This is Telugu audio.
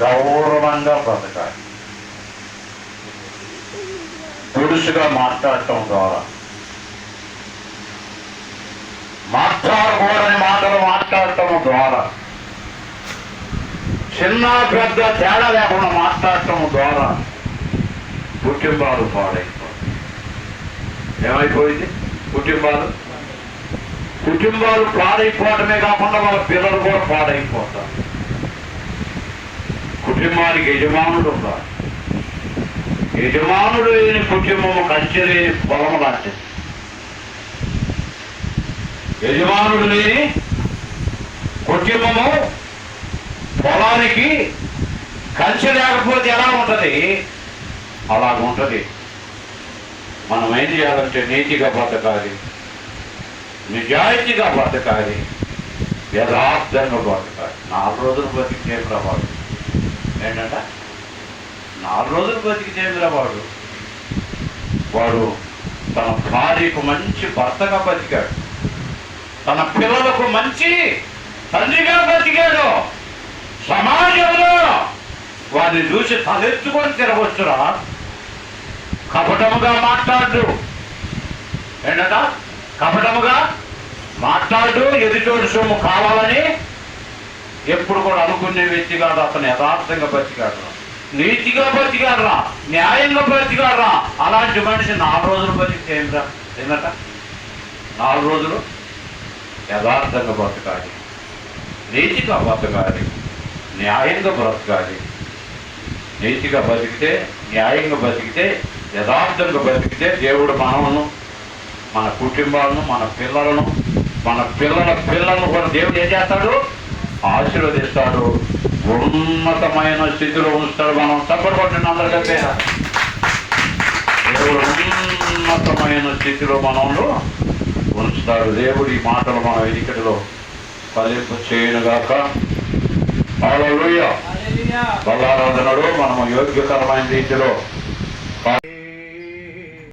గౌరవంగా బ్రతకాలి. దురుసుగా మాట్లాడటం ద్వారా, మాట్లాడకూడని మాటలు మాట్లాడటం ద్వారా, చిన్న పెద్ద తేడా లేకుండా మాట్లాడటం ద్వారా కుటుంబాలు పాడైపోతాయి. ఏమైపోయింది? కుటుంబాలు పాడైపోవడమే కాకుండా వాళ్ళ పిల్లలు కూడా పాడైపోతారు. కుటుంబానికి యజమానుడు ఉండాలి. యజమానుడు లేని కుటుంబము కంచె లేని పొలం లాంటిది. యజమానుడు లేని కుటుంబము పొలానికి కంచె లేకపోతే ఎలా ఉంటుంది? అలాగుంటుంది. మనం ఏం చేయాలంటే నీతిగా బతకాలి, నిజాయితీగా బతకాలి, యథార్థంగా బతకాలి. 4 రోజులు బతికితే వాడు ఏంటంట? 4 రోజులు బతికితే వాడు తన భార్యకు మంచి భర్తగా బతికాడు, తన పిల్లలకు మంచి తండ్రిగా బతికాడు. సమాజంలో వారిని చూసి తలెత్తుకొని తిరగొచ్చురా. కపటముగా మాట్లాడు. ఏంటట? కపటముగా మాట్లాడు. ఎదుటోడి సొమ్ము కావాలని ఎప్పుడు కూడా అనుకునే వ్యక్తి కాదు. అతను యథార్థంగా బతికాడు, నీతిగా బతికాడు, న్యాయంగా బతికాడు. అలాంటి మనిషి 4 రోజులు బతికితే ఏమిరా? ఏంటట? 4 రోజులు యథార్థంగా బతకాలి, నీతిగా బతకాలి, న్యాయంగా బ్రతకాలి. నీతిగా బతికితే, న్యాయంగా బతికితే, యథార్థంగా బతికితే దేవుడు మనలను, మన కుటుంబాలను, మన పిల్లలను, మన పిల్లల పిల్లలను కూడా దేవుడు ఏం చేస్తాడు? ఆశీర్వదిస్తాడు, ఉన్నతమైన స్థితిలో ఉంచుతాడు. మనం తప్పకుండా అందరికీ దేవుడు ఉన్నతమైన స్థితిలో మనలో ఉంచుతాడు. దేవుడు ఈ మాటలు మన వెనుకటిలో ఫలింప చేయనుగాక. హల్లెలూయా. బల్లారాధనలో మనము యోగ్యకరమైన రీతిలో